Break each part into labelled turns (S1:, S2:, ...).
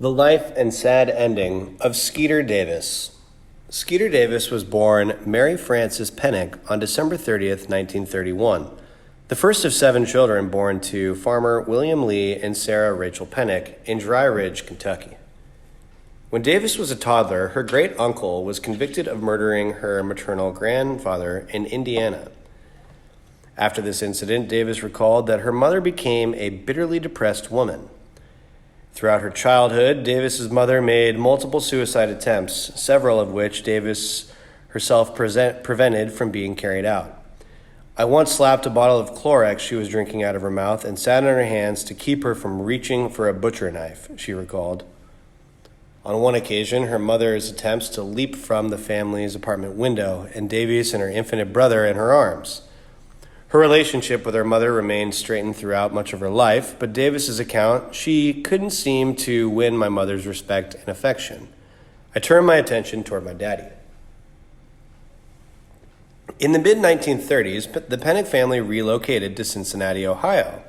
S1: The life and sad ending of Skeeter Davis. Skeeter Davis was born Mary Frances Penick on December 30th, 1931, the first of 7 children born to farmer William Lee and Sarah Rachel Penick in Dry Ridge, Kentucky. When Davis was a toddler, her great-uncle was convicted of murdering her maternal grandfather in Indiana. After this incident, Davis recalled that her mother became a bitterly depressed woman. Throughout her childhood, Davis's mother made multiple suicide attempts, several of which Davis herself prevented from being carried out. I once slapped a bottle of Clorox she was drinking out of her mouth and sat on her hands to keep her from reaching for a butcher knife, she recalled. On one occasion, her mother's attempts to leap from the family's apartment window, and Davis and her infant brother in her arms. Her relationship with her mother remained strained throughout much of her life, but Davis's account, she couldn't seem to win my mother's respect and affection. I turned my attention toward my daddy. In the mid-1930s, the Penick family relocated to Cincinnati, Ohio,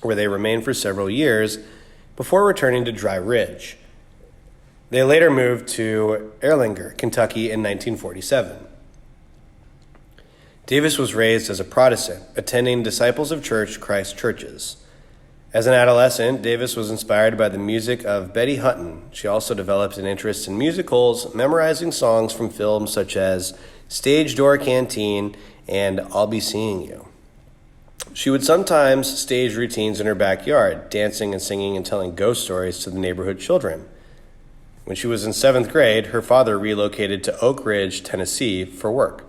S1: where they remained for several years before returning to Dry Ridge. They later moved to Erlanger, Kentucky in 1947. Davis was raised as a Protestant, attending Disciples of Christ churches. As an adolescent, Davis was inspired by the music of Betty Hutton. She also developed an interest in musicals, memorizing songs from films such as Stage Door Canteen and I'll Be Seeing You. She would sometimes stage routines in her backyard, dancing and singing and telling ghost stories to the neighborhood children. When she was in 7th grade, her father relocated to Oak Ridge, Tennessee, for work.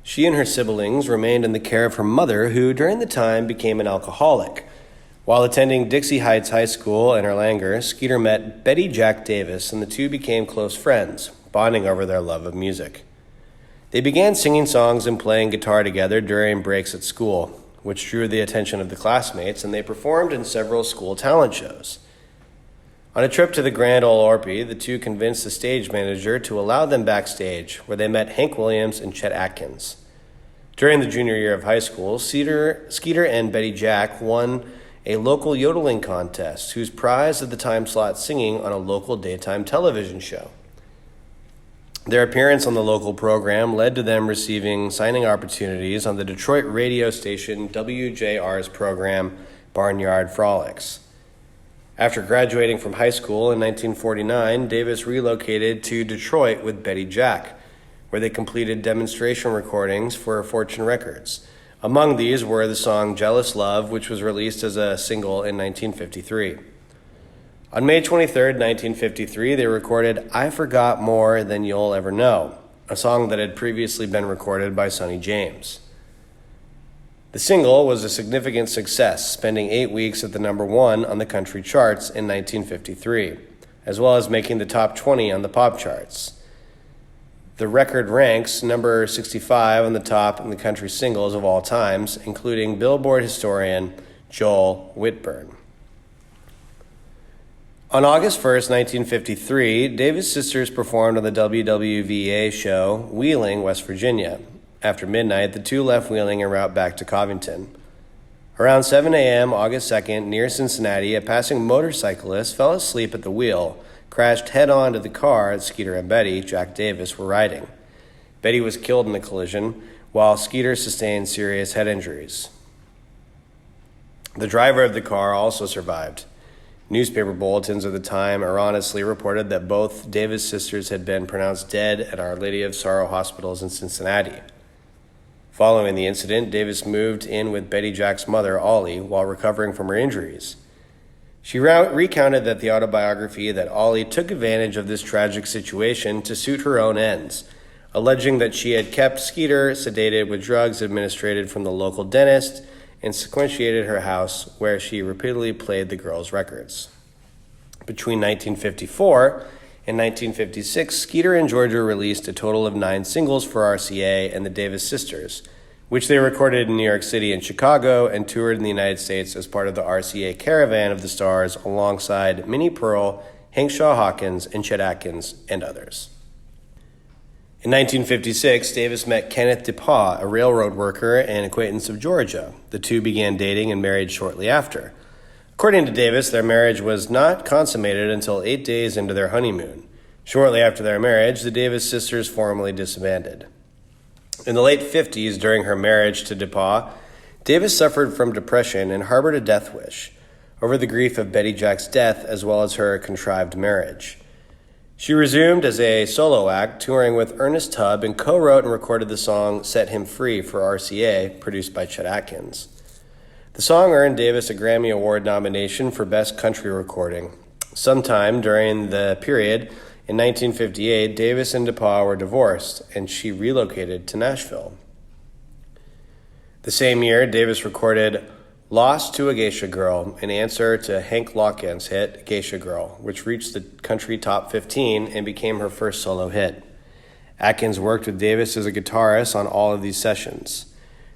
S1: She and her siblings remained in the care of her mother, who during the time became an alcoholic. While attending Dixie Heights High School in Erlanger, Skeeter met Betty Jack Davis, and the two became close friends, bonding over their love of music. They began singing songs and playing guitar together during breaks at school, which drew the attention of the classmates, and they performed in several school talent shows. On a trip to the Grand Ole Opry, the two convinced the stage manager to allow them backstage, where they met Hank Williams and Chet Atkins. During the junior year of high school, Skeeter and Betty Jack won a local yodeling contest, whose prize at the time slot singing on a local daytime television show. Their appearance on the local program led to them receiving signing opportunities on the Detroit radio station WJR's program, Barnyard Frolics. After graduating from high school in 1949, Davis relocated to Detroit with Betty Jack, where they completed demonstration recordings for Fortune Records. Among these were the song Jealous Love, which was released as a single in 1953. On May 23, 1953, they recorded I Forgot More Than You'll Ever Know, a song that had previously been recorded by Sonny James. The single was a significant success, spending 8 weeks at the number 1 on the country charts in 1953, as well as making the top 20 on the pop charts. The record ranks number 65 on the top in the country singles of all times, including Billboard historian Joel Whitburn. On August 1st, 1953, Davis sisters performed on the WWVA show Wheeling, West Virginia. After midnight, the two left Wheeling en route back to Covington. Around 7 a.m., August 2nd, near Cincinnati, a passing motorcyclist fell asleep at the wheel, crashed head-on to the car that Skeeter and Betty, Jack Davis, were riding. Betty was killed in the collision, while Skeeter sustained serious head injuries. The driver of the car also survived. Newspaper bulletins of the time erroneously reported that both Davis sisters had been pronounced dead at Our Lady of Sorrow hospitals in Cincinnati. Following the incident, Davis moved in with Betty Jack's mother, Ollie, while recovering from her injuries. She recounted that the autobiography that Ollie took advantage of this tragic situation to suit her own ends, alleging that she had kept Skeeter sedated with drugs administered from the local dentist and sequentiated her house, where she repeatedly played the girls' records. Between 1954 and 1956, Skeeter and Georgia released a total of 9 singles for RCA and the Davis sisters, which they recorded in New York City and Chicago and toured in the United States as part of the RCA Caravan of the Stars alongside Minnie Pearl, Hank Shaw Hawkins, and Chet Atkins, and others. In 1956, Davis met Kenneth DePaw, a railroad worker and acquaintance of Georgia. The two began dating and married shortly after. According to Davis, their marriage was not consummated until 8 days into their honeymoon. Shortly after their marriage, the Davis sisters formally disbanded. In the late 50s, during her marriage to DePauw, Davis suffered from depression and harbored a death wish over the grief of Betty Jack's death as well as her contrived marriage. She resumed as a solo act, touring with Ernest Tubb, and co-wrote and recorded the song Set Him Free for RCA, produced by Chet Atkins. The song earned Davis a Grammy Award nomination for Best Country Recording. Sometime during the period, in 1958, Davis and DePauw were divorced, and she relocated to Nashville. The same year, Davis recorded Lost to a Geisha Girl, an answer to Hank Lockhan's hit, Geisha Girl, which reached the country top 15 and became her first solo hit. Atkins worked with Davis as a guitarist on all of these sessions.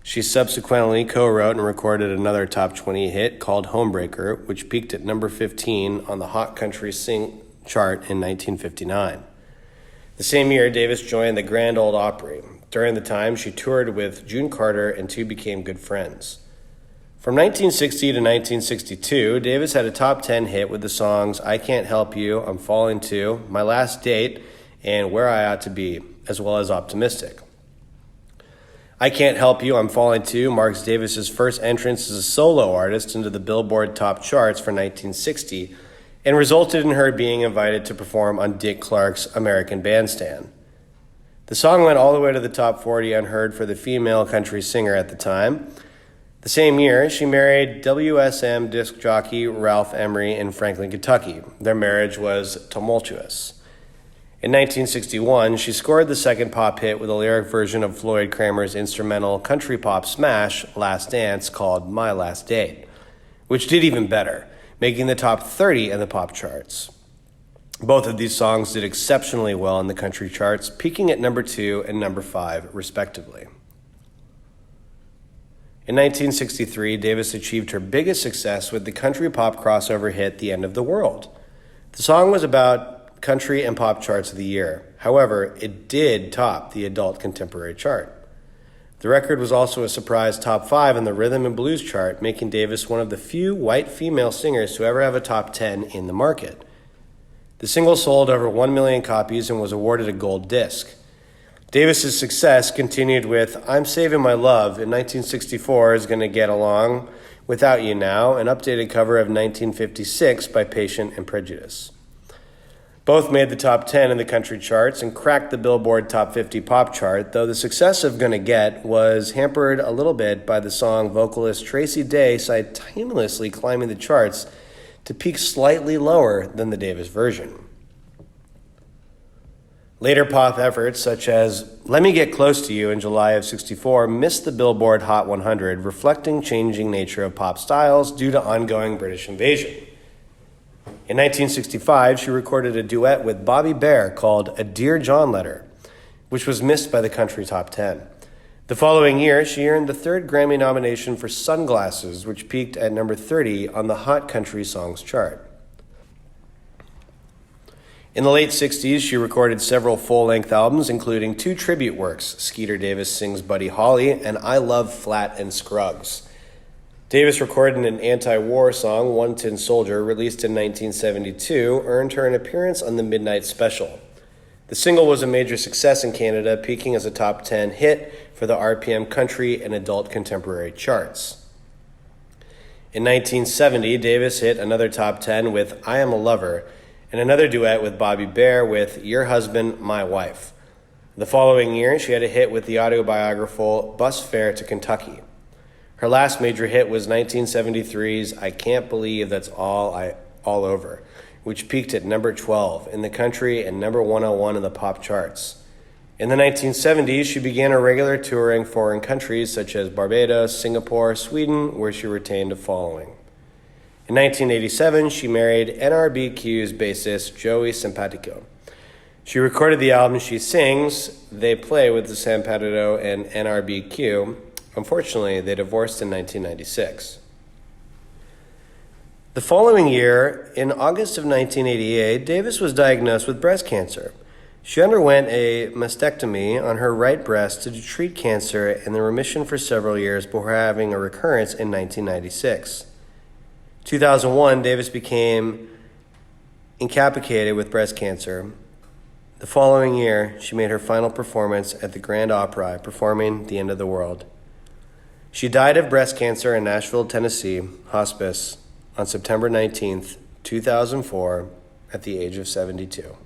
S1: She subsequently co-wrote and recorded another top 20 hit called Homebreaker, which peaked at number 15 on the Hot Country Sing chart in 1959. The same year, Davis joined the Grand Ole Opry. During the time, she toured with June Carter, and two became good friends. From 1960 to 1962, Davis had a top 10 hit with the songs I Can't Help You, I'm Falling Too, My Last Date, and Where I Ought to Be, as well as Optimistic. I Can't Help You, I'm Falling Too marks Davis's first entrance as a solo artist into the Billboard top charts for 1960 and resulted in her being invited to perform on Dick Clark's American Bandstand. The song went all the way to the top 40 unheard for the female country singer at the time. The same year, she married WSM disc jockey Ralph Emery in Franklin, Kentucky. Their marriage was tumultuous. In 1961, she scored the second pop hit with a lyric version of Floyd Kramer's instrumental country pop smash, Last Dance, called My Last Date, which did even better, making the top 30 in the pop charts. Both of these songs did exceptionally well in the country charts, peaking at number 2 and number 5, respectively. In 1963, Davis achieved her biggest success with the country pop crossover hit The End of the World. The song was about country and pop charts of the year. However, it did top the adult contemporary chart. The record was also a surprise top 5 in the rhythm and blues chart, making Davis one of the few white female singers to ever have a top 10 in the market. The single sold over 1 million copies and was awarded a gold disc. Davis's success continued with I'm Saving My Love in 1964 is Gonna Get Along Without You Now, an updated cover of 1956 by Patient and Prejudice. Both made the top 10 in the country charts and cracked the Billboard Top 50 pop chart, though the success of Gonna Get was hampered a little bit by the song vocalist Tracy Day simultaneously climbing the charts to peak slightly lower than the Davis version. Later pop efforts, such as Let Me Get Close to You in July of '64, missed the Billboard Hot 100, reflecting changing nature of pop styles due to ongoing British invasion. In 1965, she recorded a duet with Bobby Bare called A Dear John Letter, which was missed by the country top 10. The following year, she earned the third Grammy nomination for Sunglasses, which peaked at number 30 on the Hot Country Songs chart. In the late 60s, she recorded several full-length albums, including 2 tribute works, Skeeter Davis Sings Buddy Holly and I Love Flat and Scruggs. Davis recorded an anti-war song, One Tin Soldier, released in 1972, earned her an appearance on the Midnight Special. The single was a major success in Canada, peaking as a top 10 hit for the RPM country and adult contemporary charts. In 1970, Davis hit another top 10 with I Am a Lover, and another duet with Bobby Bare with Your Husband, My Wife. The following year, she had a hit with the autobiographical Bus Fare to Kentucky. Her last major hit was 1973's I Can't Believe That's All Over, which peaked at number 12 in the country and number 101 in the pop charts. In the 1970s, she began a regular touring foreign countries such as Barbados, Singapore, Sweden, where she retained a following. In 1987, she married NRBQ's bassist Joey Simpatico. She recorded the album She Sings, They Play with the Simpatico and NRBQ. Unfortunately, they divorced in 1996. The following year, in August of 1988, Davis was diagnosed with breast cancer. She underwent a mastectomy on her right breast to treat cancer and the remission for several years before having a recurrence in 1996. 2001, Davis became incapacitated with breast cancer. The following year, she made her final performance at the Grand Opera, performing The End of the World. She died of breast cancer in Nashville, Tennessee, hospice, on September 19th, 2004, at the age of 72.